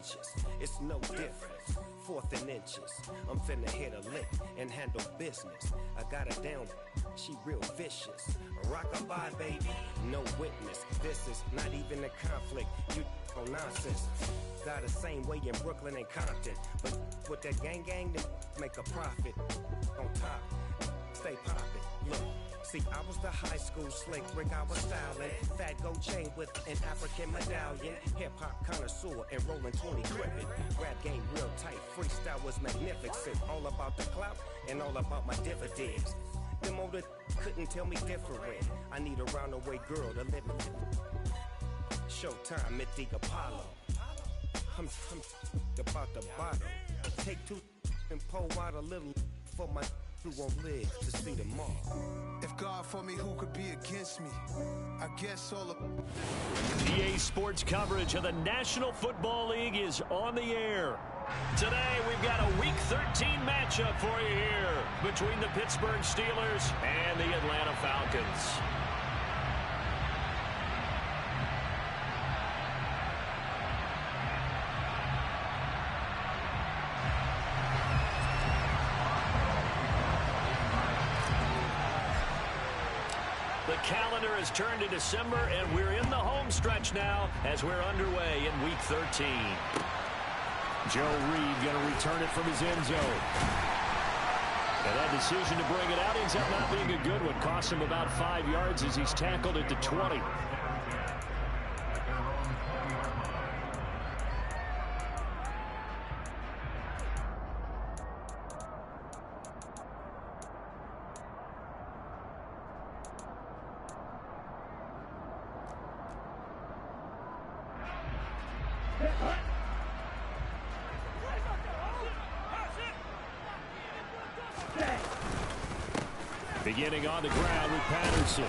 trenches. It's no different. 4th and inches. I'm finna hit a lick and handle business. I got her down, she real vicious. Rockabye, baby, no witness. This is not even a conflict. You on nonsense. Got the same way in Brooklyn and Compton. But with that gang, then make a profit. On top, stay poppin'. Look. See, I was the high school slick Rick, I was styling. Fat gold chain with an African medallion. Hip-hop connoisseur and rolling 20 gripping. Rap game real tight, freestyle was magnificent. All about the clout and all about my dividends. Them older couldn't tell me different. I need a roundaway girl to live in. Showtime at the Apollo. I'm about the bottle. Take 2 and pour out a little for my who won't live to see tomorrow. If God for me, who could be against me? I guess all of EA Sports coverage of the National Football League is on the air. Today, we've got a Week 13 matchup for you here between the Pittsburgh Steelers and the Atlanta Falcons. The calendar has turned to December, and we're in the home stretch now as we're underway in Week 13. Joe Reed going to return it from his end zone. And that decision to bring it out ends up not being a good one. Costs him about 5 yards as he's tackled at the 20. Beginning on the ground with Patterson.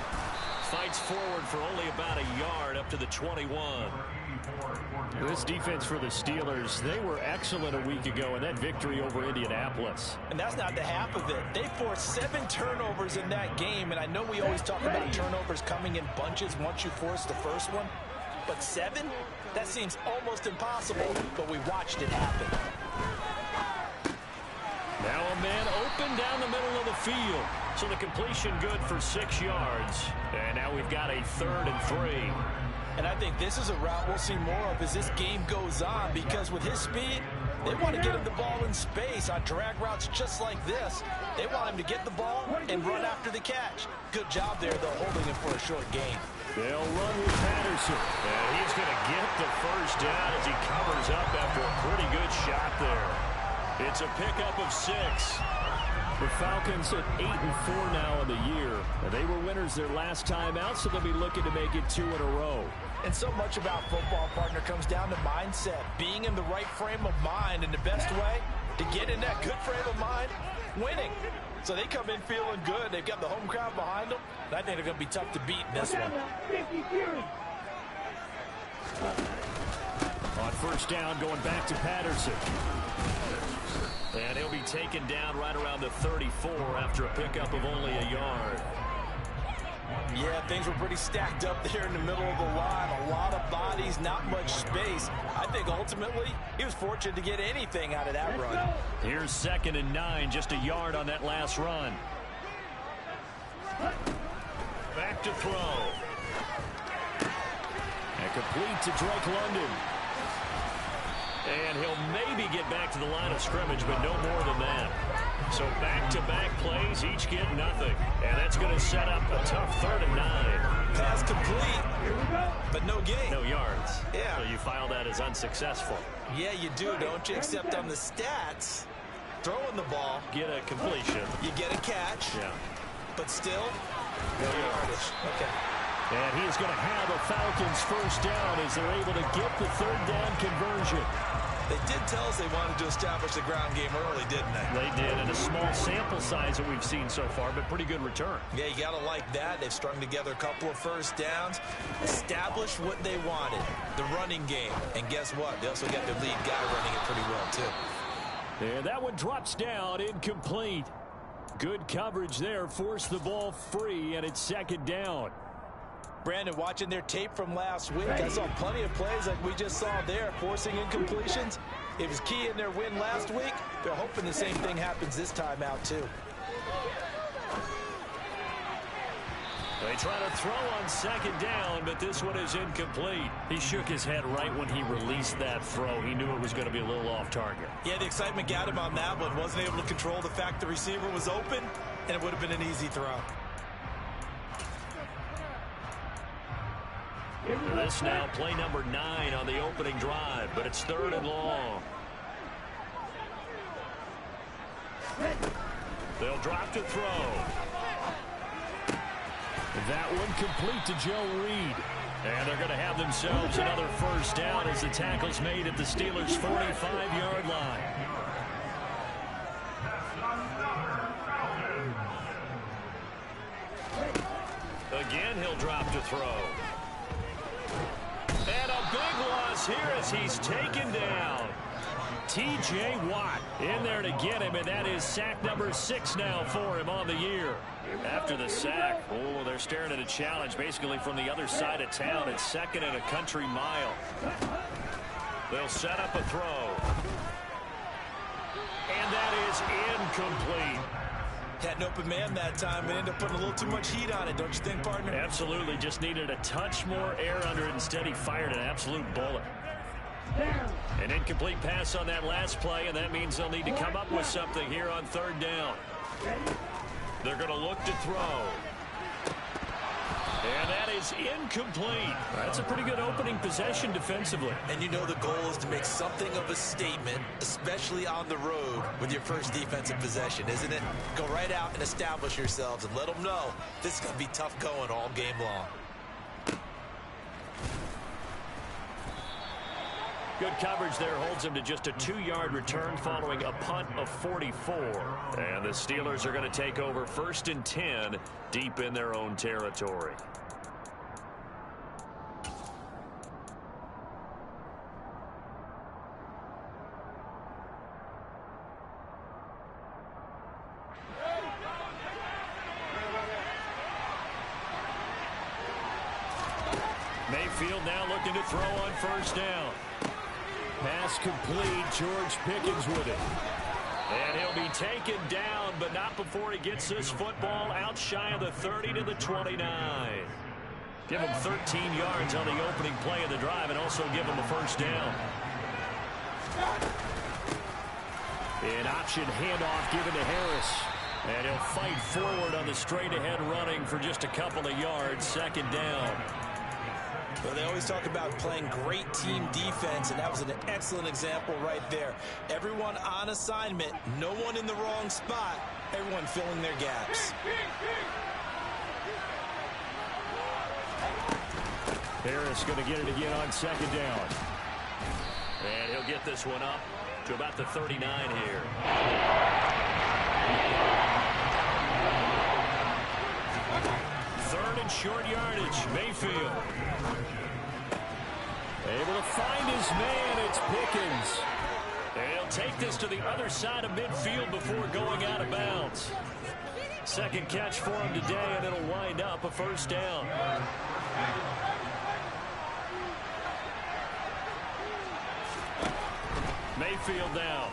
Fights forward for only about a yard up to the 21. This defense for the Steelers, they were excellent a week ago in that victory over Indianapolis. And that's not the half of it. They forced 7 turnovers in that game, and I know we always talk about turnovers coming in bunches once you force the first one. But 7? That seems almost impossible, but we watched it happen. Now a man open down the middle of the field. So the completion good for 6 yards. And now we've got a 3rd and 3. And I think this is a route we'll see more of as this game goes on, because with his speed, they want to get him the ball in space on drag routes just like this. They want him to get the ball and run after the catch. Good job there, though, holding him for a short gain. They'll run with Patterson. And he's going to get the first down as he covers up after a pretty good shot there. It's a pickup of 6. The Falcons at 8-4 now in the year. They were winners their last time out, so they'll be looking to make it 2 in a row. And so much about football, partner, comes down to mindset. Being in the right frame of mind, and the best way to get in that good frame of mind, winning. So they come in feeling good. They've got the home crowd behind them. And I think they're going to be tough to beat in this one. On first down, going back to Patterson. And he'll be taken down right around the 34 after a pickup of only a yard. Yeah, things were pretty stacked up there in the middle of the line. A lot of bodies, not much space. I think ultimately he was fortunate to get anything out of that run. Here's 2nd and 9, just a yard on that last run. Back to throw. And complete to Drake London. And he'll maybe get back to the line of scrimmage, but no more than that. So back-to-back plays, each get nothing. And that's going to set up a tough 3rd and 9. Pass complete, but no gain. No yards. Yeah. So you file that as unsuccessful. Yeah, you do, don't you? Except on the stats, throwing the ball. Get a completion. You get a catch. Yeah. But still, no yardage. Okay. And he's going to have a Falcons first down as they're able to get the 3rd down conversion. They did tell us they wanted to establish the ground game early, didn't they? They did, and a small sample size that we've seen so far, but pretty good return. Yeah, you got to like that. They've strung together a couple of first downs, established what they wanted, the running game. And guess what? They also got their lead guy running it pretty well, too. And that one drops down, incomplete. Good coverage there, forced the ball free, and it's 2nd down. Brandon, watching their tape from last week, I saw plenty of plays like we just saw there, forcing incompletions. It was key in their win last week. They're hoping the same thing happens this time out, too. They try to throw on second down, but this one is incomplete. He shook his head right when he released that throw. He knew it was going to be a little off target. Yeah, the excitement got him on that one. Wasn't able to control the fact the receiver was open, and it would have been an easy throw. This now play number 9 on the opening drive, but it's 3rd and long. They'll drop to throw. That one complete to Joe Reed. And they're going to have themselves another first down as the tackle's made at the Steelers' 45-yard line. Again, he'll drop to throw. And a big loss here as he's taken down. T.J. Watt in there to get him, and that is sack number 6 now for him on the year. After the sack, oh, they're staring at a challenge basically from the other side of town. It's 2nd and a country mile. They'll set up a throw. And that is incomplete. Had an open man that time, but ended up putting a little too much heat on it, don't you think, partner? Absolutely. Just needed a touch more air under it. Instead, he fired an absolute bullet. An incomplete pass on that last play, and that means they'll need to come up with something here on 3rd down. They're going to look to throw. And that is incomplete. That's a pretty good opening possession defensively. And you know the goal is to make something of a statement, especially on the road with your first defensive possession, isn't it? Go right out and establish yourselves and let them know this is going to be tough going all game long. Good coverage there holds him to just a 2-yard return following a punt of 44. And the Steelers are going to take over 1st and 10 deep in their own territory. Mayfield now looking to throw on 1st down. Pass complete. George Pickens with it. And he'll be taken down, but not before he gets this football out shy of the 30 to the 29. Give him 13 yards on the opening play of the drive and also give him a 1st down. An option handoff given to Harris. And he'll fight forward on the straight-ahead running for just a couple of yards. 2nd down. Well, they always talk about playing great team defense, and that was an excellent example right there. Everyone on assignment, no one in the wrong spot, everyone filling their gaps. Harris going to get it again on 2nd down. And he'll get this one up to about the 39 here. 3rd and short yardage. Mayfield. Able to find his man. It's Pickens. And he'll take this to the other side of midfield before going out of bounds. 2nd catch for him today, and it'll wind up a 1st down. Mayfield now.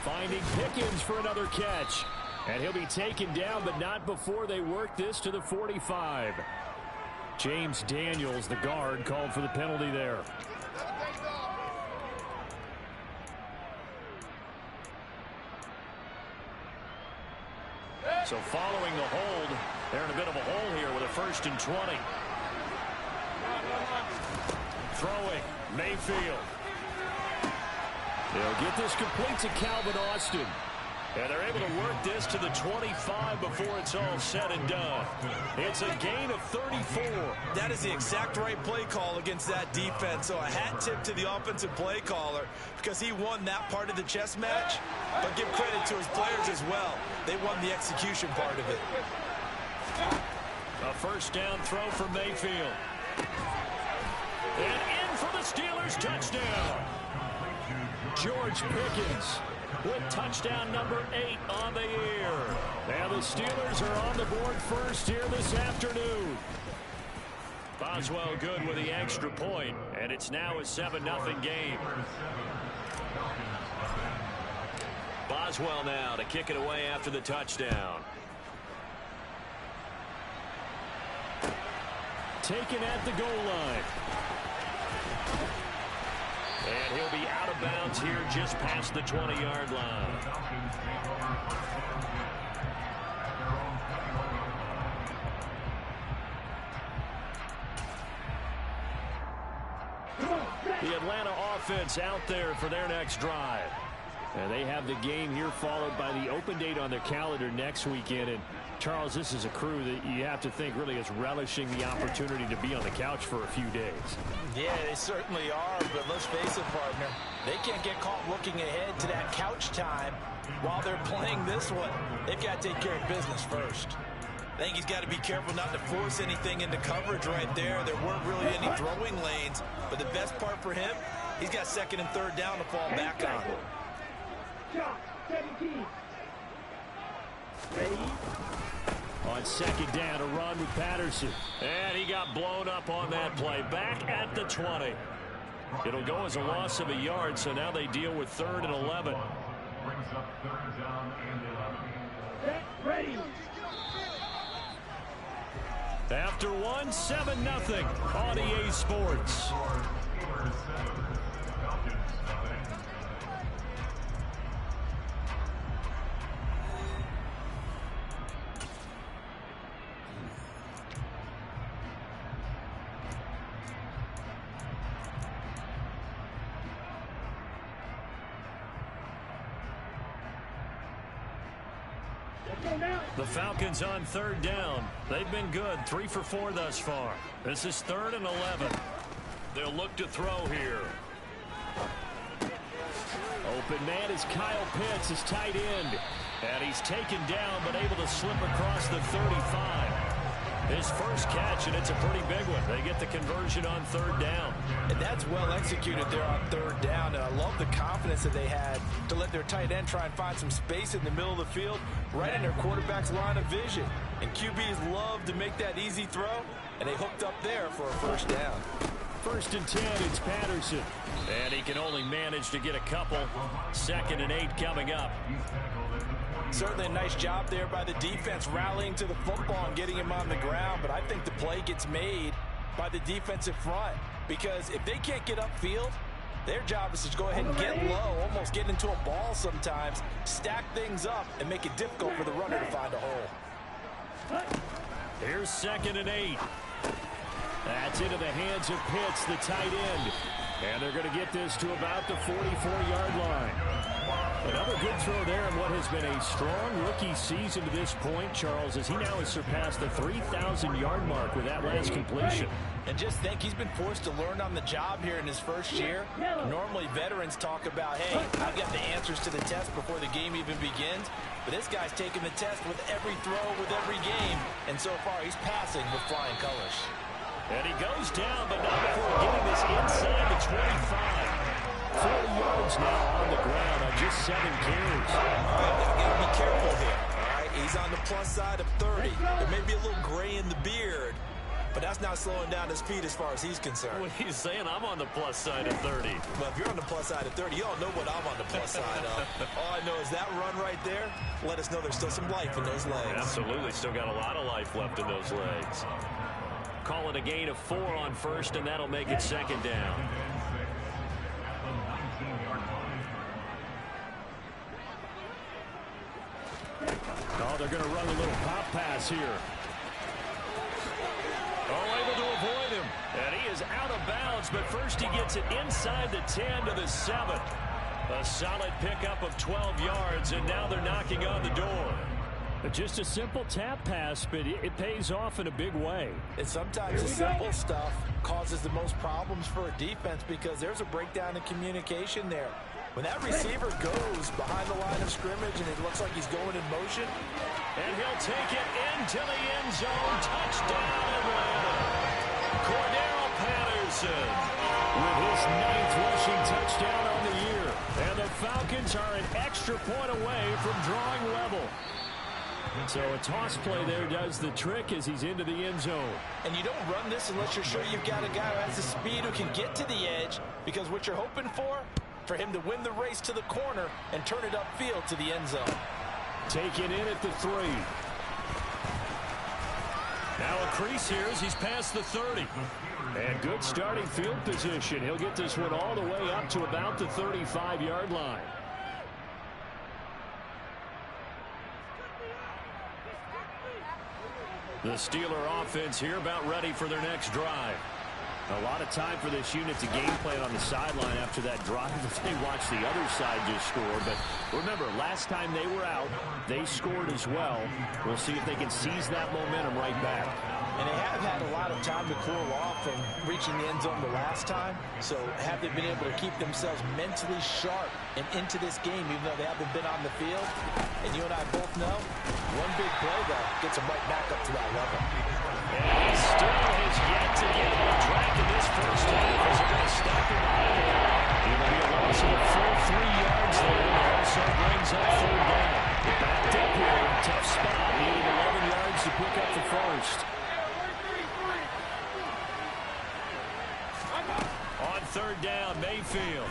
Finding Pickens for another catch. And he'll be taken down, but not before they work this to the 45. James Daniels, the guard, called for the penalty there. So following the hold, they're in a bit of a hole here with a 1st and 20. Throwing, Mayfield. They'll get this complete to Calvin Austin. And they're able to work this to the 25 before it's all said and done. It's a gain of 34. That is the exact right play call against that defense. So a hat tip to the offensive play caller because he won that part of the chess match. But give credit to his players as well. They won the execution part of it. A 1st down throw for Mayfield. And in for the Steelers touchdown. George Pickens. with touchdown number 8 on the year. And the Steelers are on the board first here this afternoon. Boswell good with the extra point, and it's now a 7-0 game. Boswell now to kick it away after the touchdown. Taken at the goal line. And he'll be out of bounds here just past the 20-yard line. The Atlanta offense out there for their next drive. And they have the game here followed by the open date on their calendar next weekend. And Charles, this is a crew that you have to think really is relishing the opportunity to be on the couch for a few days. Yeah, they certainly are, but let's face it, partner. They can't get caught looking ahead to that couch time while they're playing this one. They've got to take care of business first. I think he's got to be careful not to force anything into coverage right there. There weren't really any throwing lanes, but the best part for him, he's got 2nd and 3rd down to fall back on. On 2nd down, a run with Patterson. And he got blown up on that play. Back at the 20. It'll go as a loss of a yard, so now they deal with 3rd and 11. Brings up 3rd down and 11. Ready. After 7-0 on EA Sports. The Falcons on 3rd down. They've been good, 3 for 4 thus far. This is 3rd and 11. They'll look to throw here. Open man is Kyle Pitts, his tight end. And he's taken down, but able to slip across the 35. His first catch, and it's a pretty big one. They get the conversion on 3rd down. And that's well executed there on 3rd down. And I love the confidence that they had to let their tight end try and find some space in the middle of the field, right in their quarterback's line of vision. And QBs love to make that easy throw, and they hooked up there for a 1st down. 1st and 10, it's Patterson. And he can only manage to get a couple. 2nd and 8 coming up. Certainly a nice job there by the defense rallying to the football and getting him on the ground, but I think the play gets made by the defensive front, because if they can't get upfield, their job is to go ahead and get low, almost get into a ball sometimes, stack things up, and make it difficult for the runner to find a hole. Here's 2nd and 8. That's into the hands of Pitts, the tight end. And they're going to get this to about the 44-yard line. Another good throw there in what has been a strong rookie season to this point, Charles, as he now has surpassed the 3,000-yard mark with that last completion. And just think, he's been forced to learn on the job here in his first year. Normally, veterans talk about, hey, I've got the answers to the test before the game even begins. But this guy's taking the test with every throw, with every game. And so far, he's passing with flying colors. And he goes down, but not before getting this inside the 25. 4 yards now on the ground on just 7 carries. All right, now got to be careful here. All right, he's on the plus side of 30. There may be a little gray in the beard, but that's not slowing down his speed as far as he's concerned. What he's saying, I'm on the plus side of 30. Well, if you're on the plus side of 30, you don't know what I'm on the plus side of. All I know is that run right there, let us know there's still some life in those legs. Absolutely, still got a lot of life left in those legs. Call it a gain of 4 on 1st, and that'll make it 2nd down. Oh, they're going to run a little pop pass here. Oh, able to avoid him. And he is out of bounds, but first he gets it inside the 10 to the 7. A solid pickup of 12 yards, and now they're knocking on the door. Just a simple tap pass, but it pays off in a big way. And sometimes the simple stuff causes the most problems for a defense because there's a breakdown in communication there. When that receiver goes behind the line of scrimmage and it looks like he's going in motion. And he'll take it into the end zone. Touchdown, Atlanta. Cordero Patterson with his 9th rushing touchdown on the year. And the Falcons Falcons are an extra point away from drawing level. So a toss play there does the trick as he's into the end zone. And you don't run this unless you're sure you've got a guy who has the speed who can get to the edge, because what you're hoping for him to win the race to the corner and turn it upfield to the end zone. Taken in at the 3. Now a crease here as he's past the 30. And good starting field position. He'll get this one all the way up to about the 35-yard line. The Steeler offense here about ready for their next drive. A lot of time for this unit to game plan on the sideline after that drive as they watch the other side just score. But remember, last time they were out, they scored as well. We'll see if they can seize that momentum right back. And they have had a lot of time to cool off from reaching the end zone the last time. So have they been able to keep themselves mentally sharp and into this game, even though they haven't been on the field? And you and I both know, one big play, though, gets them right back up to that level. And he still has yet to get on track in this first half as they're going to stop him out of there. It'll be a loss of a full 3 yards there. It also brings up 3rd down. Backed up here, tough spot, needing 11 yards to pick up the first. On 3rd down, Mayfield.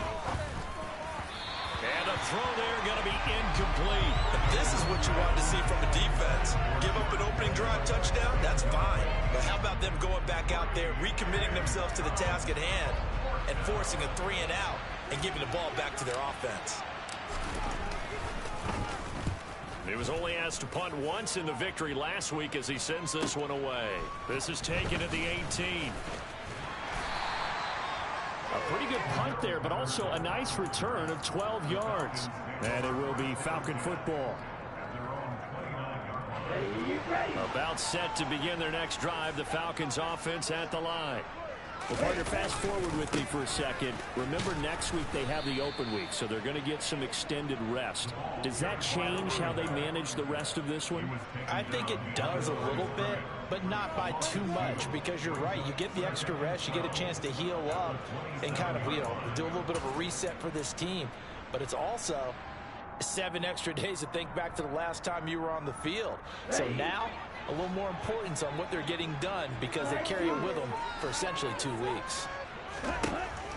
And a throw there going to be incomplete. This is what you want to see from a defense. Give up an opening drive touchdown, that's fine. But how about them going back out there, recommitting themselves to the task at hand, and forcing a 3-and-out and giving the ball back to their offense? He was only asked to punt once in the victory last week as he sends this one away. This is taken at the 18. A pretty good punt there, but also a nice return of 12 yards. And it will be Falcon football. About set to begin their next drive, the Falcons offense at the line. Well, partner, fast forward with me for a second. Remember, next week they have the open week, so they're going to get some extended rest. Does that change how they manage the rest of this one? I think it does a little bit, but not by too much, because you're right. You get the extra rest, you get a chance to heal up and kind of, do a little bit of a reset for this team. But it's also 7 extra days to think back to the last time you were on the field. So now, a little more importance on what they're getting done, because they carry it with them for essentially 2 weeks.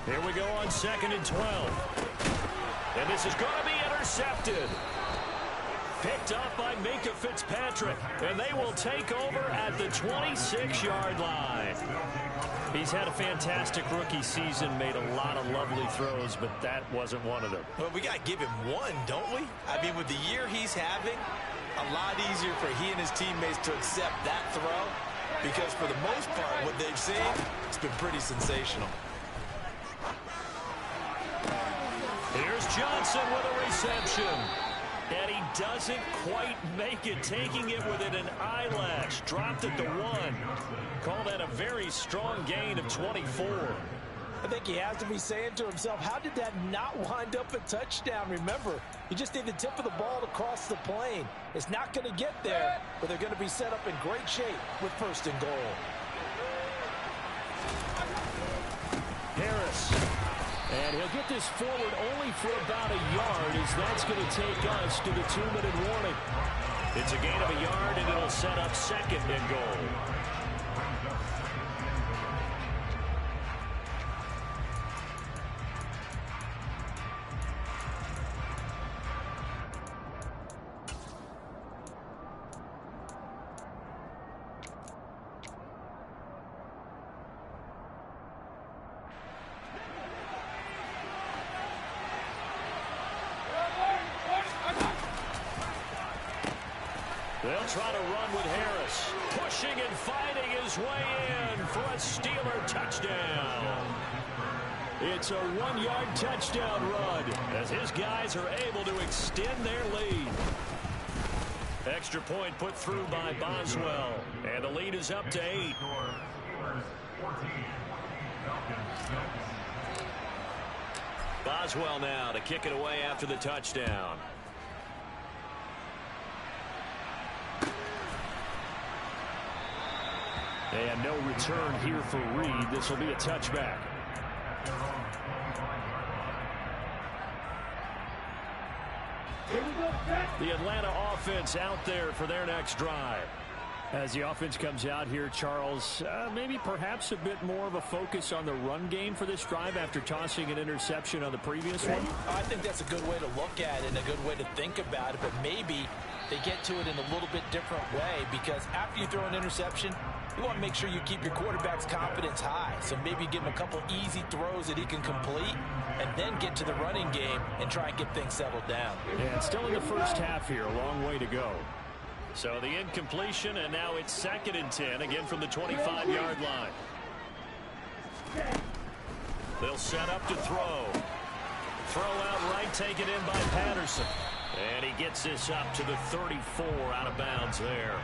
Here we go on 2nd and 12. And this is going to be intercepted. Picked up by Minka Fitzpatrick. And they will take over at the 26-yard line. He's had a fantastic rookie season, made a lot of lovely throws, but that wasn't one of them. Well, we got to give him one, don't we? I mean, with the year he's having, a lot easier for he and his teammates to accept that throw, because for the most part, what they've seen, it's been pretty sensational. Here's Johnson with a reception. And he doesn't quite make it, taking it within an eyelash. Dropped at the 1. Call that a very strong gain of 24. I think he has to be saying to himself, how did that not wind up a touchdown? Remember, he just did the tip of the ball to cross the plane. It's not going to get there, but they're going to be set up in great shape with 1st and goal. Harris. And he'll get this forward only for about a yard, as that's going to take us to the 2-minute warning. It's a gain of a yard, and it'll set up 2nd and goal. They'll try to run with Harris. Pushing and fighting his way in for a Steeler touchdown. It's a 1-yard touchdown run as his guys are able to extend their lead. Extra point put through by Boswell. And the lead is up to 8. Boswell now to kick it away after the touchdown. And no return here for Reed. This will be a touchback. The Atlanta offense out there for their next drive. As the offense comes out here, Charles, maybe perhaps a bit more of a focus on the run game for this drive after tossing an interception on the previous one? I think that's a good way to look at it and a good way to think about it, but maybe they get to it in a little bit different way, because after you throw an interception, you want to make sure you keep your quarterback's confidence high. So maybe give him a couple easy throws that he can complete and then get to the running game and try and get things settled down. Yeah, it's still in the first half here. A long way to go. So the incompletion, and now it's 2nd and 10, again from the 25-yard line. They'll set up to throw. Throw out right, taken in by Patterson. And he gets this up to the 34, out of bounds there.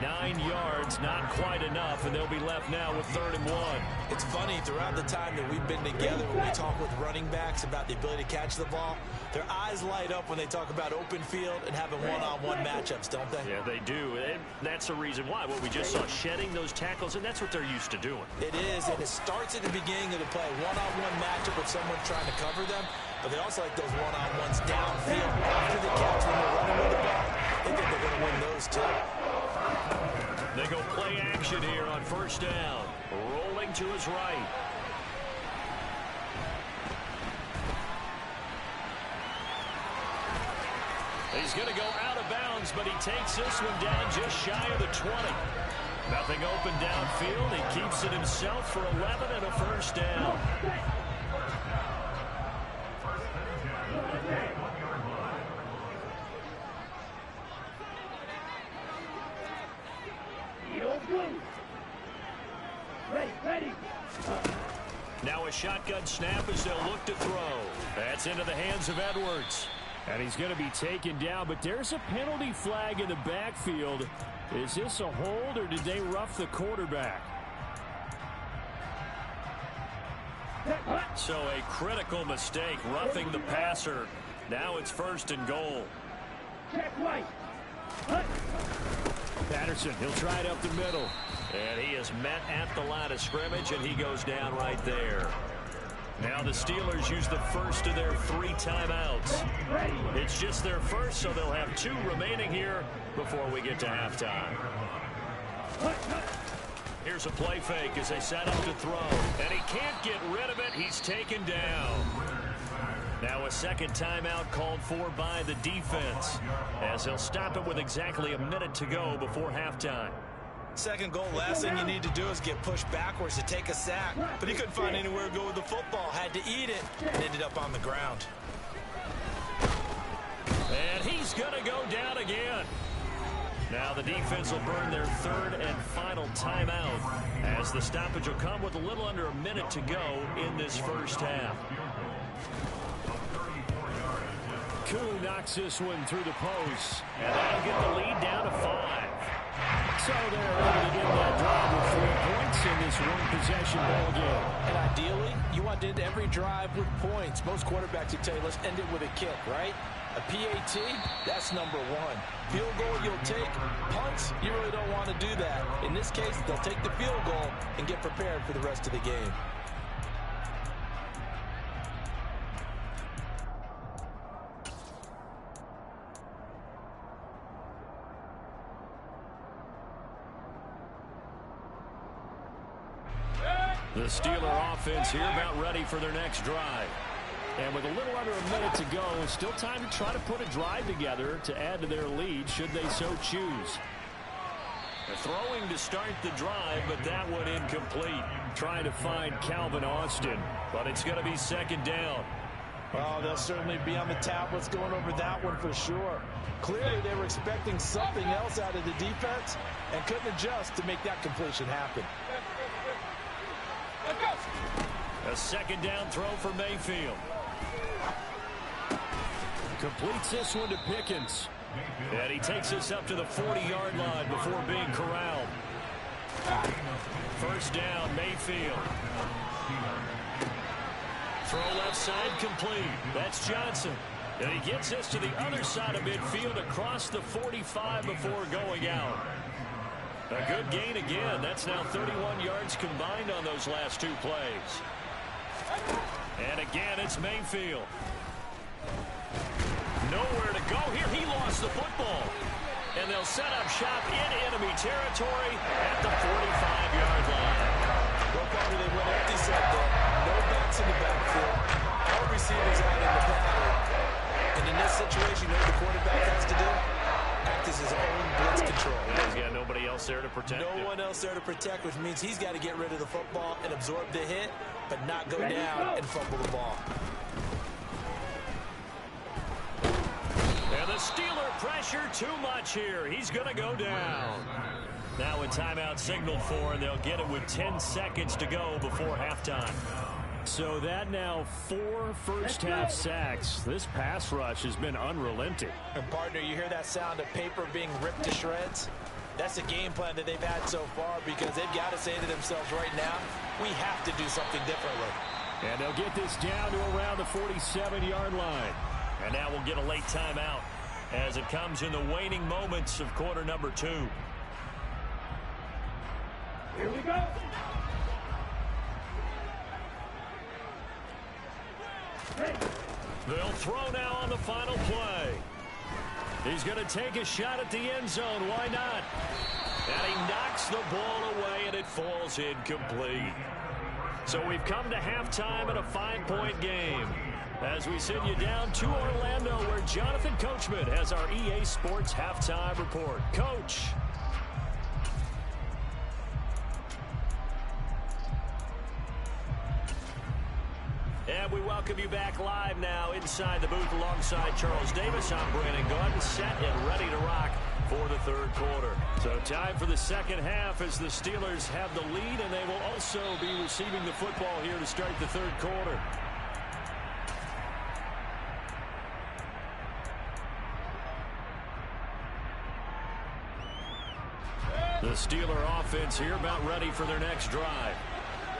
9 yards, not quite enough, and they'll be left now with 3rd and 1. It's funny, throughout the time that we've been together, when we talk with running backs about the ability to catch the ball, their eyes light up when they talk about open field and having one-on-one matchups, don't they? Yeah, they do. And that's the reason why. What we just saw, shedding those tackles, and that's what they're used to doing. It is, and it starts at the beginning of the play. One-on-one matchup with someone trying to cover them, but they also like those one-on-ones downfield after the catch when they're running with the ball. They think they're going to win those, too. They go play action here on 1st down. Rolling to his right. He's going to go out of bounds, but he takes this one down just shy of the 20. Nothing open downfield. He keeps it himself for 11 and a 1st down. Now a shotgun snap as they'll look to throw. That's into the hands of Edwards. And he's going to be taken down, but there's a penalty flag in the backfield. Is this a hold, or did they rough the quarterback? So a critical mistake, roughing the passer. Now it's 1st and goal. Patterson, he'll try it up the middle. And he is met at the line of scrimmage, and he goes down right there. Now the Steelers use the first of their 3 timeouts. It's just their first, so they'll have 2 remaining here before we get to halftime. Here's a play fake as they set up to throw. And he can't get rid of it. He's taken down. Now a 2nd timeout called for by the defense, as they'll stop it with exactly a minute to go before halftime. 2nd goal, last thing you need to do is get pushed backwards to take a sack. But he couldn't find anywhere to go with the football. Had to eat it and ended up on the ground. And he's going to go down again. Now the defense will burn their 3rd and final timeout, as the stoppage will come with a little under a minute to go in this first half. Koo knocks this one through the post, and that'll get the lead down to 5. So they're able to get that drive with 3 points in this one-possession ball game. And ideally, you want to end every drive with points. Most quarterbacks would tell you, let's end it with a kick, right? A PAT, that's number 1. Field goal you'll take. Punts, you really don't want to do that. In this case, they'll take the field goal and get prepared for the rest of the game. The Steeler offense here about ready for their next drive. And with a little under a minute to go, still time to try to put a drive together to add to their lead should they so choose. They're throwing to start the drive, but that one incomplete. Trying to find Calvin Austin, but it's going to be 2nd down. Well, they'll certainly be on the tablets going over that one for sure. Clearly, they were expecting something else out of the defense and couldn't adjust to make that completion happen. A 2nd down throw for Mayfield. Completes this one to Pickens. And he takes this up to the 40-yard line before being corralled. 1st down, Mayfield. Throw left side complete. That's Johnson. And he gets this to the other side of midfield across the 45 before going out. A good gain again. That's now 31 yards combined on those last 2 plays. And again, it's Mayfield. nowhere to go here. He lost the football. And they'll set up shop in enemy territory at the 45-yard line. Well, probably they went empty set there. No backs in the backfield. All receivers out in the pattern. And in this situation, you know what the quarterback has to do? Act as his own blitz control. He's got nobody else there to protect him. No one else there to protect, which means he's got to get rid of the football and absorb the hit, but not go down and fumble the ball. And the Steeler pressure too much here. He's going to go down. Now a timeout signaled for, and they'll get it with 10 seconds to go before halftime. So that now 4 first-half sacks. This pass rush has been unrelenting. And partner, you hear that sound of paper being ripped to shreds? That's the game plan that they've had so far, because they've got to say to themselves right now, we have to do something differently. And they'll get this down to around the 47-yard line. And now we'll get a late timeout as it comes in the waning moments of quarter number 2. Here we go. They'll throw now on the final play. He's going to take a shot at the end zone. Why not? And he knocks the ball away, and it falls incomplete. So we've come to halftime in a 5-point game, as we send you down to Orlando, where Jonathan Coachman has our EA Sports halftime report. Coach. And we welcome you back live now inside the booth alongside Charles Davis. I'm Brandon Gordon, set and ready to rock for the third quarter. So time for the second half as the Steelers have the lead, and they will also be receiving the football here to start the third quarter. The Steeler offense here about ready for their next drive.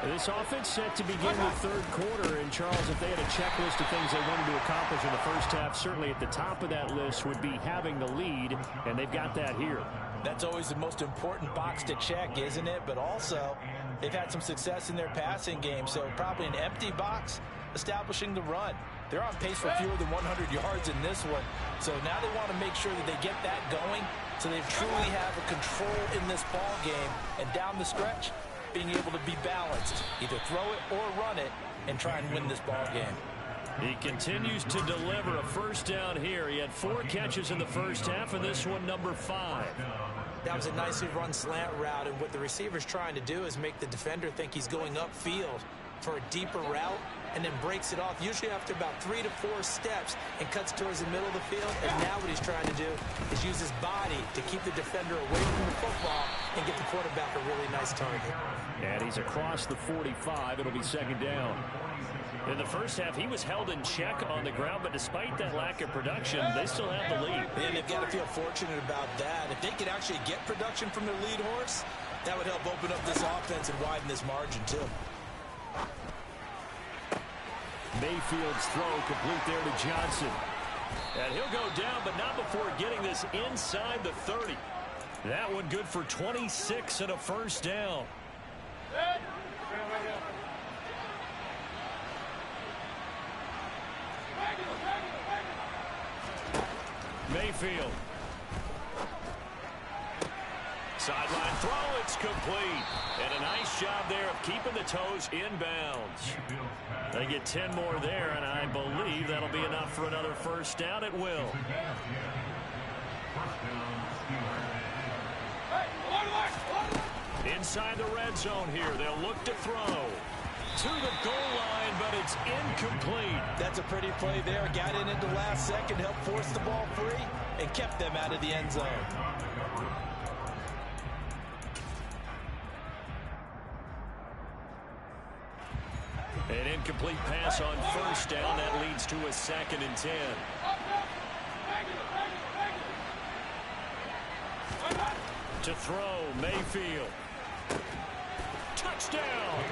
This offense set to begin the third quarter, and Charles, if they had a checklist of things they wanted to accomplish in the first half, certainly at the top of that list would be having the lead, and they've got that here. That's always the most important box to check, isn't it? But also, they've had some success in their passing game, so probably an empty box establishing the run. They're on pace for fewer than 100 yards in this one, so now they want to make sure that they get that going so they truly have a control in this ball game, and down the stretch, being able to be balanced, either throw it or run it, and try and win this ball game. He continues to deliver a first down here. He had 4 catches in the first half, and this one number 5. That was a nicely run slant route, and what the receiver's trying to do is make the defender think he's going upfield for a deeper route, and then breaks it off, usually after about 3 to 4 steps, and cuts towards the middle of the field. And now what he's trying to do is use his body to keep the defender away from the football and get the quarterback a really nice target. And he's across the 45. It'll be second down. In the first half, he was held in check on the ground, but despite that lack of production, they still have the lead. And they've got to feel fortunate about that. If they could actually get production from their lead horse, that would help open up this offense and widen this margin, too. Mayfield's throw complete there to Johnson. And he'll go down, but not before getting this inside the 30. That one good for 26 and a first down. Mayfield. Sideline throw, it's complete. And a nice job there of keeping the toes inbounds. They get 10 more there, and I believe that'll be enough for another first down. It will. Inside the red zone here, they'll look to throw. To the goal line, but it's incomplete. That's a pretty play there. Got in at the last second, helped force the ball free, and kept them out of the end zone. An incomplete pass on first down. That leads to a 2nd and 10. To throw, Mayfield. Touchdown!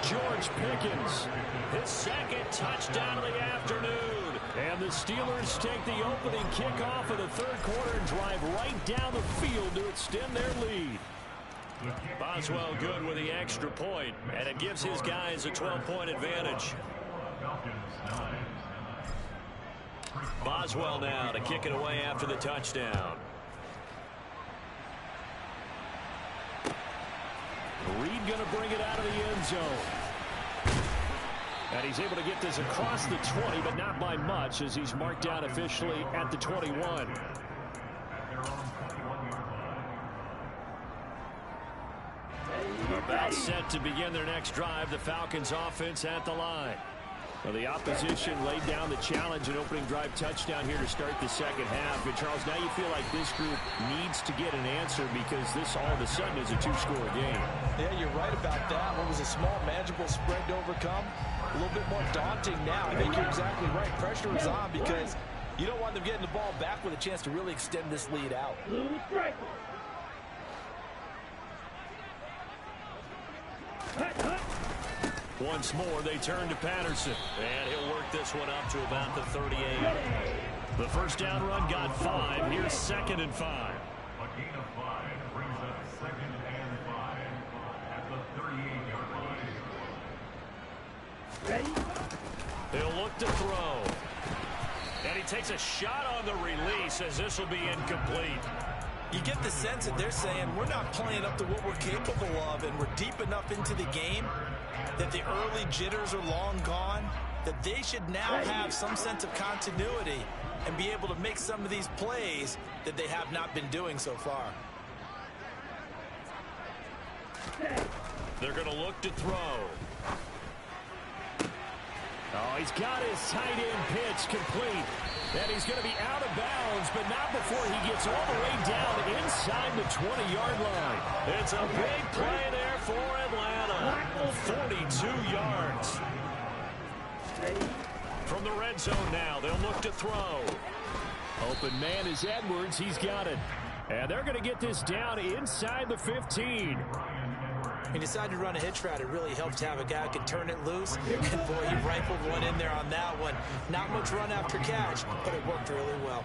George Pickens, his 2nd touchdown of the afternoon. And the Steelers take the opening kickoff of the third quarter and drive right down the field to extend their lead. Boswell good with the extra point, and it gives his guys a 12-point advantage. Boswell now to kick it away after the touchdown. Reed going to bring it out of the end zone. And he's able to get this across the 20, but not by much, as he's marked down officially at the 21. About set to begin their next drive. The Falcons offense at the line. Well, the opposition laid down the challenge and opening drive touchdown here to start the second half. And, Charles, now you feel like this group needs to get an answer because this all of a sudden is a two-score game. Yeah, you're right about that. What was a small, manageable spread to overcome? A little bit more daunting now. I think you're exactly right. Pressure is on because you don't want them getting the ball back with a chance to really extend this lead out. Once more, they turn to Patterson. And he'll work this one up to about the 38. The first down run got 5. Here's 2nd and 5. A gain of 5 brings up 2nd and 5 at the 38-yard line. He'll look to throw. And he takes a shot on the release as this will be incomplete. You get the sense that they're saying we're not playing up to what we're capable of, and we're deep enough into the game that the early jitters are long gone, that they should now have some sense of continuity and be able to make some of these plays that they have not been doing so far. They're going to look to throw. Oh, he's got his tight end pitch complete. And he's going to be out of bounds, but not before he gets all the way down inside the 20-yard line. It's a big play there for Atlanta. 42 yards. From the red zone now, they'll look to throw. Open man is Edwards. He's got it. And they're going to get this down inside the 15. He decided to run a hitch route. It really helps to have a guy who can turn it loose. And boy, he rifled one in there on that one. Not much run after catch, but it worked really well.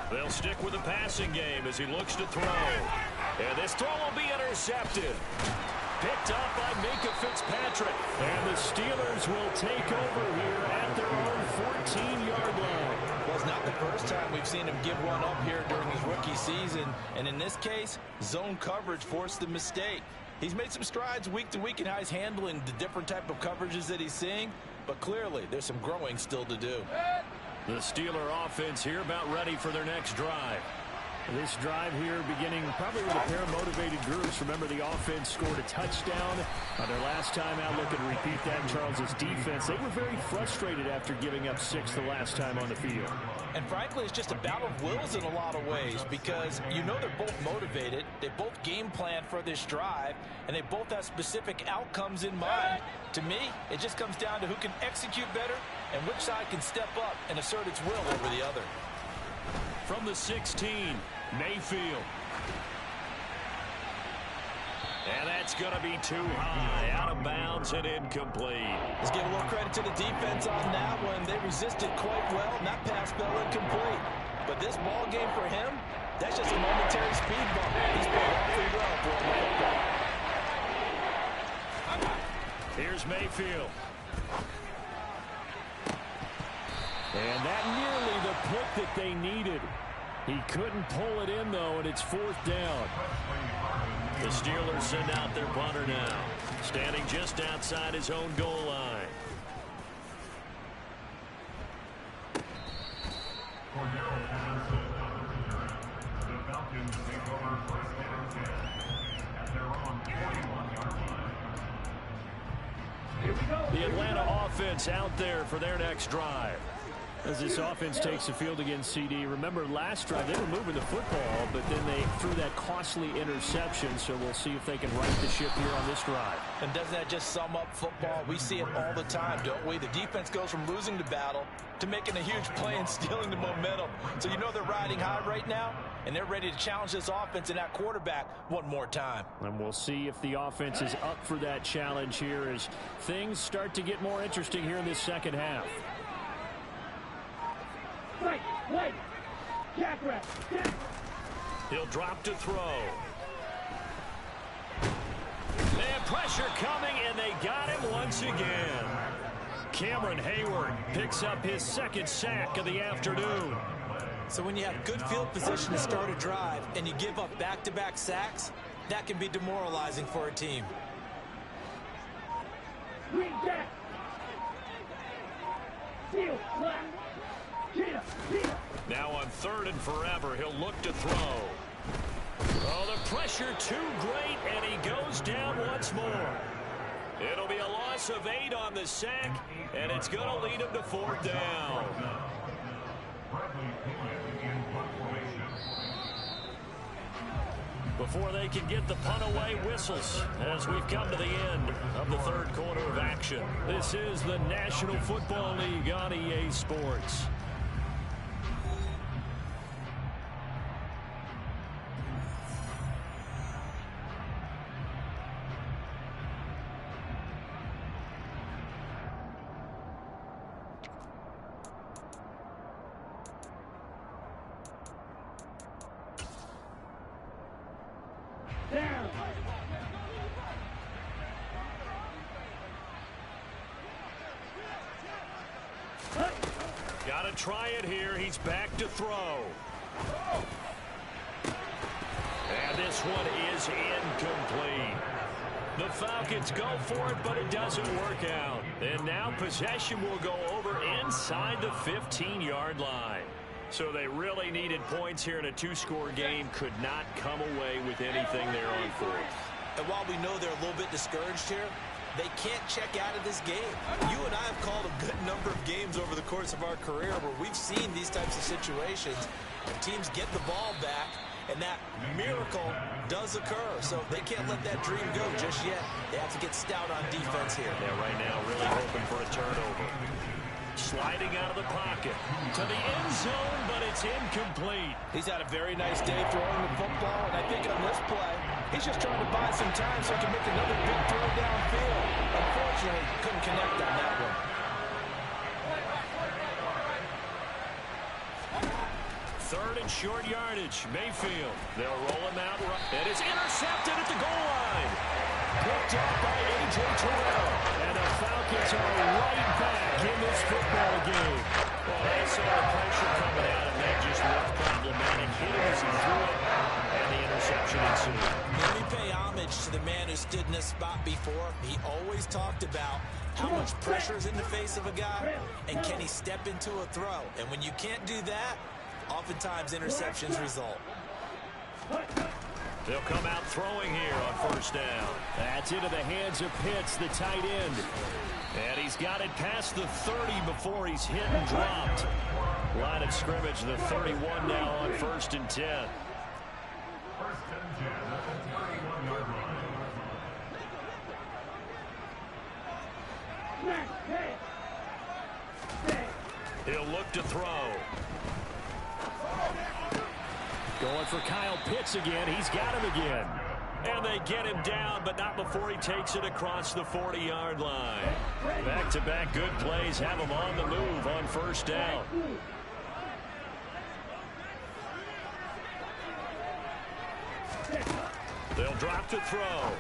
They'll stick with the passing game as he looks to throw. And this throw will be intercepted. Picked up by Minka Fitzpatrick. And the Steelers will take over here at their own 14-yard line. Well, it's not the first time we've seen him give one up here during his rookie season. And in this case, zone coverage forced the mistake. He's made some strides week to week in how he's handling the different type of coverages that he's seeing. But clearly, there's some growing still to do. The Steeler offense here about ready for their next drive. This drive here beginning probably with a pair of motivated groups. Remember, the offense scored a touchdown on their last time out. Looking to repeat that. Charles's defense, they were very frustrated after giving up 6 the last time on the field. And frankly, it's just a battle of wills in a lot of ways because you know they're both motivated. They both game plan for this drive, and they both have specific outcomes in mind. To me, it just comes down to who can execute better and which side can step up and assert its will over the other. From the 16, Mayfield. And that's going to be too high, out of bounds and incomplete. Let's give a little credit to the defense on that one. They resisted quite well, and that pass fell incomplete. But this ball game for him, that's just a momentary speed bump. He's played awfully well for him. Here's Mayfield. And that nearly the pick that they needed. He couldn't pull it in, though, and it's 4th down. The Steelers send out their punter now, standing just outside his own goal line. The Falcons take over 1st and 10 at their own 41-yard line. The Atlanta offense out there for their next drive. As this offense takes the field against CD. Remember, last drive, they were moving the football, but then they threw that costly interception, so we'll see if they can right the ship here on this drive. And doesn't that just sum up football? We see it all the time, don't we? The defense goes from losing the battle to making a huge play and stealing the momentum. So you know they're riding high right now, and they're ready to challenge this offense and that quarterback one more time. And we'll see if the offense is up for that challenge here as things start to get more interesting here in this second half. Wait. Jack rep. He'll drop to throw. They have pressure coming, and they got him once again. Cameron Hayward picks up his second sack of the afternoon. So when you have good field position to start a drive and you give up back-to-back sacks, that can be demoralizing for a team. Green jack. Seal, flat. Cheetah, cheetah. Now on 3rd and forever, he'll look to throw. Oh, the pressure too great, and he goes down once more. It'll be a loss of 8 on the sack, and it's going to lead him to 4th down. Before they can get the punt away, whistles as we've come to the end of the 3rd quarter of action. This is the National Football League on EA Sports. Down. Got to try it here. He's back to throw. And this one is incomplete. The Falcons go for it, but it doesn't work out. And now possession will go over inside the 15-yard line. So they really needed points here in a 2-score game. Could not come away with anything there on 4th. And while we know they're a little bit discouraged here, they can't check out of this game. You and I have called a good number of games over the course of our career where we've seen these types of situations. Teams get the ball back, and that miracle does occur. So they can't let that dream go just yet. They have to get stout on defense here. Yeah, right now really hoping for a turnover. Sliding out of the pocket to the end zone, but it's incomplete. He's had a very nice day throwing the football, and I think on this play, he's just trying to buy some time so he can make another big throw downfield. Unfortunately, couldn't connect on that one. Third and short yardage. Mayfield. They'll roll him out. And it's intercepted at the goal line. Picked up by A.J. Terrell. And the Falcons are right back in this football game. Well, they saw the pressure coming out, and that just looked problematic. Hit him as he threw it, and the interception ensued. Let me pay homage to the man who stood in this spot before. He always talked about how much pressure is in the face of a guy, and can he step into a throw. And when you can't do that, oftentimes interceptions result. They'll come out throwing here on 1st down. That's into the hands of Pitts, the tight end. And he's got it past the 30 before he's hit and dropped. Line of scrimmage, the 31 now on 1st and 10. 1st and 10 at the 31-yard line. He'll look to throw. Going for Kyle Pitts again. He's got him again. And they get him down, but not before he takes it across the 40-yard line. Back-to-back good plays have him on the move on 1st down. They'll drop to throw.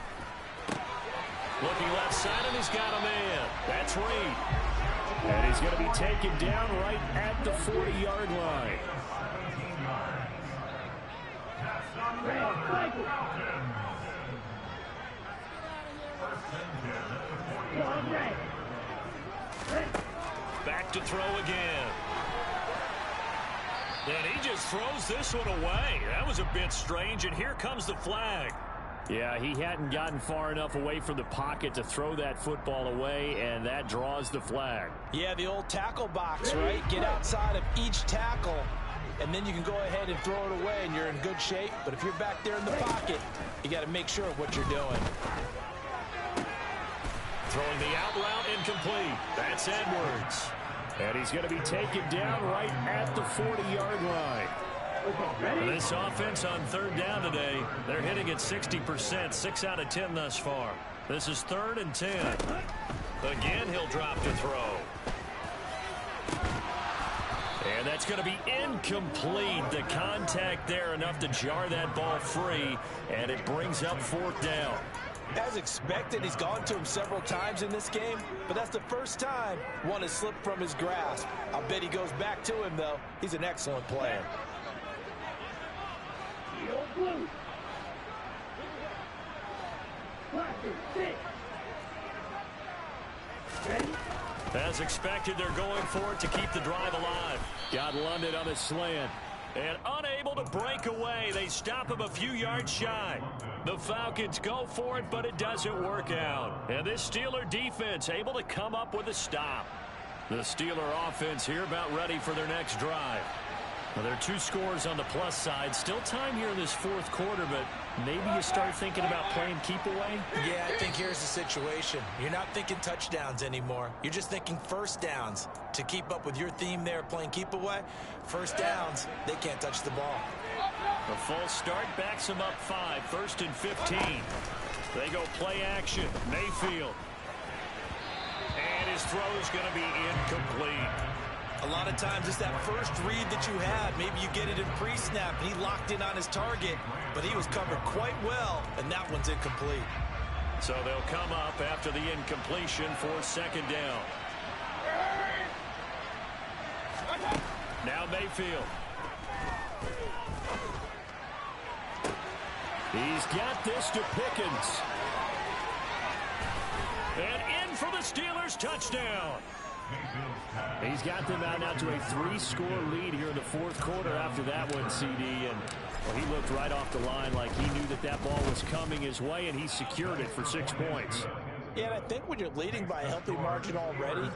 Looking left side, and he's got a man. That's Reed. And he's going to be taken down right at the 40-yard line. Back to throw again. And he just throws this one away. That was a bit strange, and here comes the flag. Yeah, he hadn't gotten far enough away from the pocket to throw that football away, and that draws the flag. Yeah, the old tackle box, right? Get outside of each tackle, and then you can go ahead and throw it away, and you're in good shape. But if you're back there in the pocket, you got to make sure of what you're doing. Throwing the out route incomplete. That's Edwards. And he's going to be taken down right at the 40-yard line. This offense on 3rd down today, they're hitting at 60%, 6 out of 10 thus far. This is 3rd and 10. Again, he'll drop to throw. And that's going to be incomplete. The contact there enough to jar that ball free, and it brings up 4th down. As expected, he's gone to him several times in this game, but that's the first time one has slipped from his grasp. I'll bet he goes back to him, though. He's an excellent player. Yo, blue. Classic, 6. Ready? As expected, they're going for it to keep the drive alive. Got London on a slant. And unable to break away. They stop him a few yards shy. The Falcons go for it, but it doesn't work out. And this Steeler defense able to come up with a stop. The Steeler offense here about ready for their next drive. Well, there are 2 scores on the plus side. Still time here in this fourth quarter, but maybe you start thinking about playing keep away? Yeah, I think here's the situation. You're not thinking touchdowns anymore. You're just thinking first downs. To keep up with your theme there, playing keep away, first downs, they can't touch the ball. A false start backs them up 5, 1st and 15. They go play action. Mayfield. And his throw is going to be incomplete. A lot of times it's that first read that you have. Maybe you get it in pre-snap, and he locked in on his target, but he was covered quite well, and that one's incomplete. So they'll come up after the incompletion for 2nd down. Now Mayfield. He's got this to Pickens. And in for the Steelers, touchdown. He's got them out now to a 3-score lead here in the fourth quarter after that one, CD. And well, he looked right off the line like he knew that that ball was coming his way, and he secured it for 6 points. Yeah, and I think when you're leading by a healthy margin already,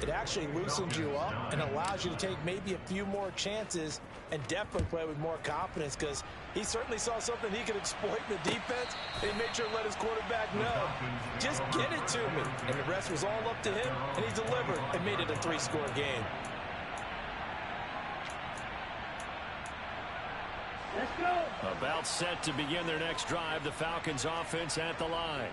it actually loosens you up and allows you to take maybe a few more chances and definitely play with more confidence, because he certainly saw something he could exploit in the defense, and he made sure to let his quarterback know, just get it to me. And the rest was all up to him, and he delivered and made it a 3-score game. Let's go. About set to begin their next drive, the Falcons offense at the line.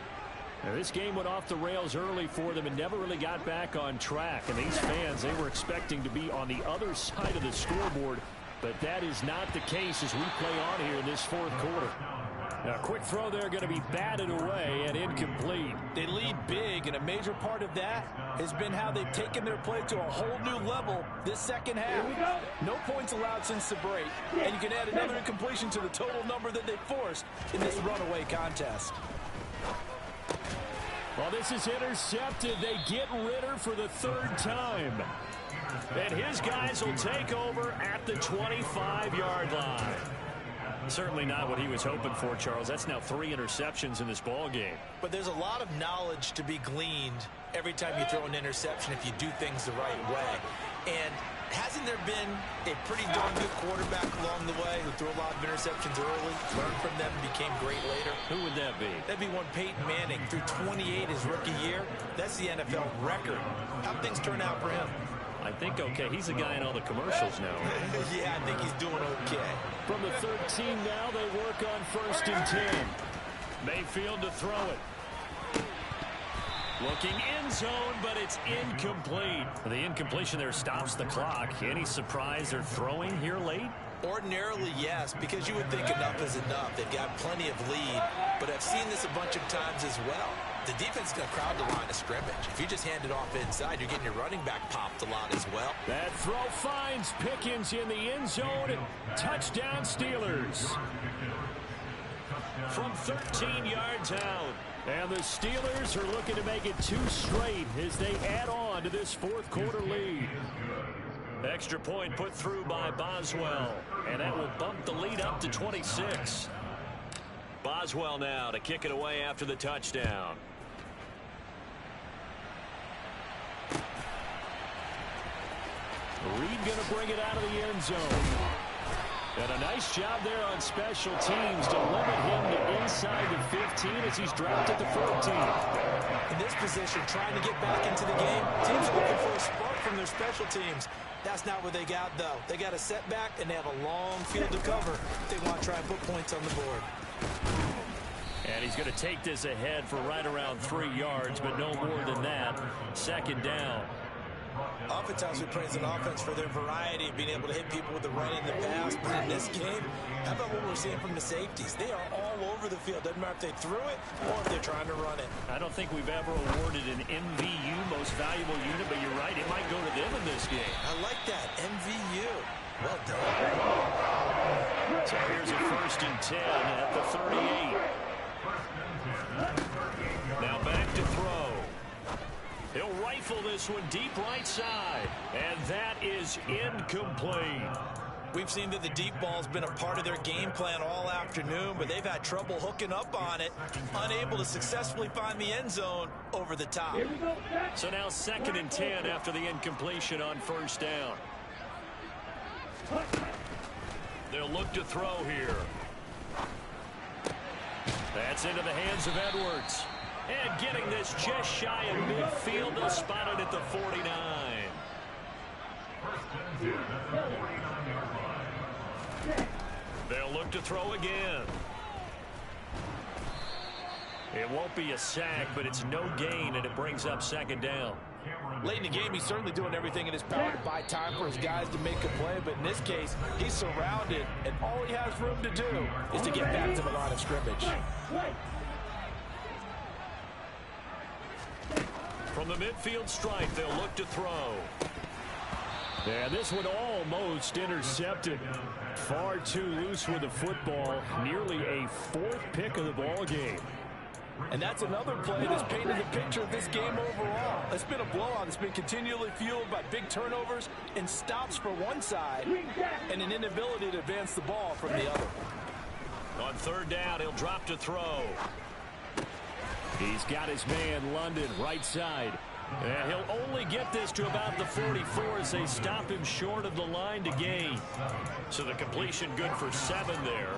Now, this game went off the rails early for them and never really got back on track. And these fans, they were expecting to be on the other side of the scoreboard, but that is not the case as we play on here in this fourth quarter. Now, a quick throw there going to be batted away and incomplete. They lead big, and a major part of that has been how they've taken their play to a whole new level this second half. No points allowed since the break, and you can add another incompletion to the total number that they forced in this runaway contest. Well, this is intercepted. They get Ritter for the 3rd time. And his guys will take over at the 25-yard line. Certainly not what he was hoping for, Charles. That's now 3 interceptions in this ball game. But there's a lot of knowledge to be gleaned every time you throw an interception if you do things the right way. And hasn't there been a pretty darn good quarterback along the way who threw a lot of interceptions early, learned from them, and became great later? Who would that be? That'd be one Peyton Manning, threw 28 his rookie year. That's the NFL record. How'd things turn out for him? I think okay. He's the guy in all the commercials now. Yeah, I think he's doing okay. From the 13 now, they work on 1st and 10. Mayfield to throw it. Looking end zone, but it's incomplete. The incompletion there stops the clock. Any surprise they're throwing here late? Ordinarily, yes, because you would think enough is enough. They've got plenty of lead, but I've seen this a bunch of times as well. The defense is going to crowd the line of scrimmage. If you just hand it off inside, you're getting your running back popped a lot as well. That throw finds Pickens in the end zone. Touchdown, Steelers. From 13 yards out. And the Steelers are looking to make it 2 straight as they add on to this fourth quarter lead. Extra point put through by Boswell. And that will bump the lead up to 26. Boswell now to kick it away after the touchdown. Reed going to bring it out of the end zone. And a nice job there on special teams to limit him to inside the 15 as he's dropped at the 14. In this position, trying to get back into the game, teams are looking for a spark from their special teams. That's not what they got, though. They got a setback, and they have a long field to cover. They want to try and put points on the board. And he's going to take this ahead for right around 3 yards, but no more than that. 2nd down. Oftentimes we praise an offense for their variety of being able to hit people with the run and the pass. But in this game, how about what we're seeing from the safeties? They are all over the field. Doesn't matter if they threw it or if they're trying to run it. I don't think we've ever awarded an MVU, most valuable unit, but you're right, it might go to them in this game. I like that, MVU. Well done. So here's a 1st and 10 at the 38. Now back to throw. He'll rifle this one deep right side, and that is incomplete. We've seen that the deep ball's been a part of their game plan all afternoon, but they've had trouble hooking up on it, unable to successfully find the end zone over the top. So now 2nd and 10 after the incompletion on 1st down. They'll look to throw here. That's into the hands of Edwards. And getting this just shy of midfield, they'll spot it at the 49. They'll look to throw again. It won't be a sack, but it's no gain, and it brings up 2nd down. Late in the game, he's certainly doing everything in his power to buy time for his guys to make a play, but in this case, he's surrounded, and all he has room to do is to get back to the line of scrimmage. From the midfield stripe, they'll look to throw. And this one almost intercepted. Far too loose with the football. Nearly a 4th pick of the ball game. And that's another play that's painted the picture of this game overall. It's been a blowout that's been continually fueled by big turnovers and stops for one side and an inability to advance the ball from the other. On 3rd down, he'll drop to throw. He's got his man London right side. And he'll only get this to about the 44 as they stop him short of the line to gain. So the completion good for 7 there.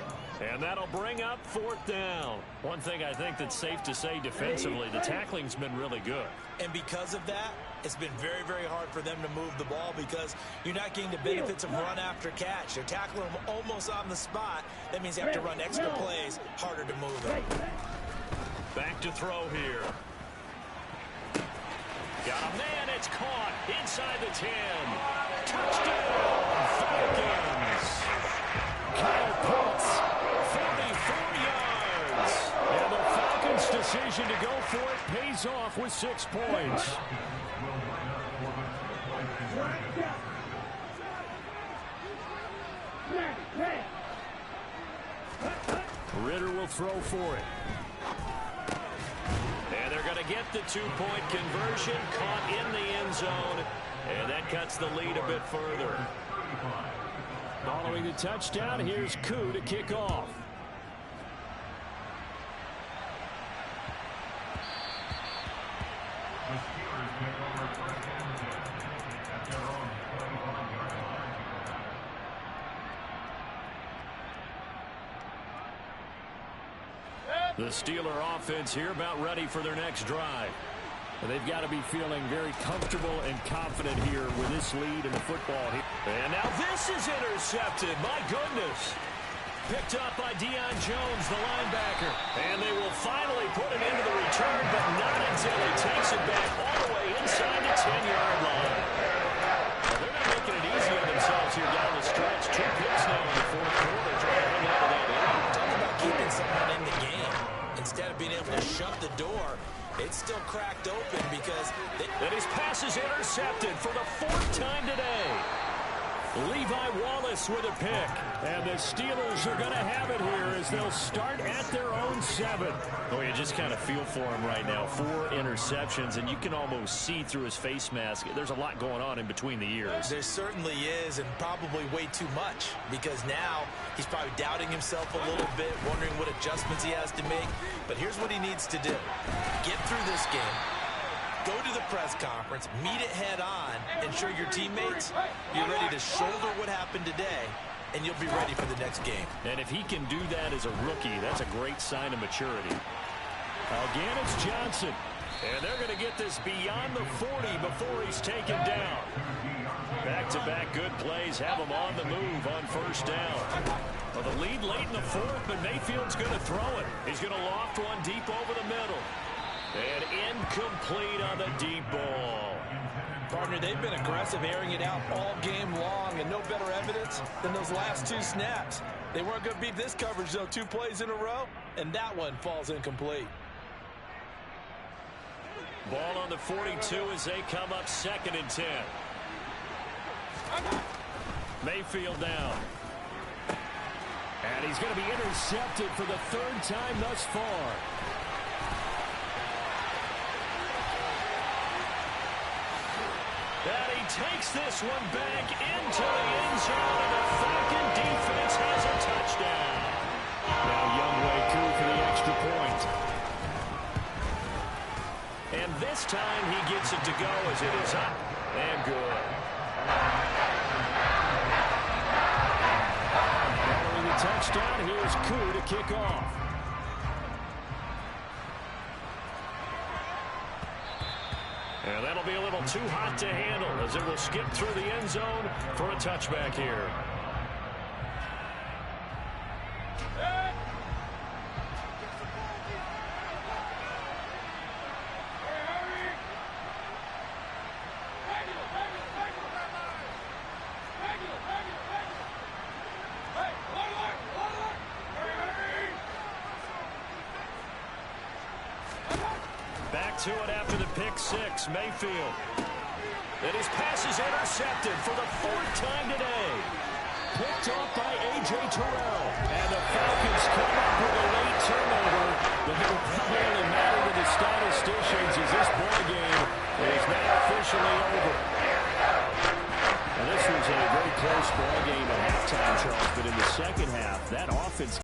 And that'll bring up 4th down. One thing I think that's safe to say defensively, the tackling's been really good. And because of that, it's been very, very hard for them to move the ball because you're not getting the benefits of run after catch. They're tackling them almost on the spot. That means they have to run extra plays, harder to move them. Back to throw here. Got a man, it's caught inside the 10. Touchdown, Falcons. Kyle Pitts, 44 yards. And the Falcons' decision to go for it pays off with 6 points. Ritter will throw for it. And they're going to get the 2-point conversion, caught in the end zone, and that cuts the lead a bit further. Following the touchdown, here's Koo to kick off. The Steelers take over 1st and 10 at their own 41-yard line. The Steeler offense here about ready for their next drive. They've got to be feeling very comfortable and confident here with this lead in the football. And now this is intercepted. My goodness. Picked up by Deion Jones, the linebacker. And they will finally put it into the return, but not until he takes it back all the way inside the 10-yard line. Well, they're not making it easy on themselves here down the stretch. 2 picks now in the 4th quarter trying to hang on to that lead. Talk about keeping someone in the game. Instead of being able to shut the door, it's still cracked open because... And his pass is intercepted for the 4th time today. Levi Wallace with a pick. And the Steelers are going to have it here as they'll start at their own 7. Oh, you just kind of feel for him right now. 4 interceptions, and you can almost see through his face mask. There's a lot going on in between the ears. There certainly is, and probably way too much, because now he's probably doubting himself a little bit, wondering what adjustments he has to make. But here's what he needs to do. Get through this game. Go to the press conference, meet it head on, and show your teammates you're ready to shoulder what happened today, and you'll be ready for the next game. And if he can do that as a rookie, that's a great sign of maturity. Again, it's Johnson. And they're going to get this beyond the 40 before he's taken down. Back-to-back good plays have him on the move on 1st down. Well, the lead late in the 4th, but Mayfield's going to throw it. He's going to loft one deep over the middle. And incomplete on the deep ball. Pardon Junior, they've been aggressive, airing it out all game long, and no better evidence than those last 2 snaps. They weren't going to beat this coverage, though, 2 plays in a row, and that one falls incomplete. Ball on the 42 as they come up 2nd and 10. Mayfield down. And he's going to be intercepted for the 3rd time thus far. And he takes this one back into the end zone, and the Falcon defense has a touchdown. Now Youngway through for the extra point. And this time he gets it to go as it is up and good. Following the touchdown, here's Koo to kick off. And that'll be a little too hot to handle as it will skip through the end zone for a touchback here. Back to it after the pick 6, Mayfield. And his pass is intercepted for the 4th time today. Picked off by A.J. Terrell. And the Falcons come up with a late turnover that will probably only matter to the statisticians as this ball game is now officially over. And this was a very close ball game at halftime, Charles, but in the second half, that offense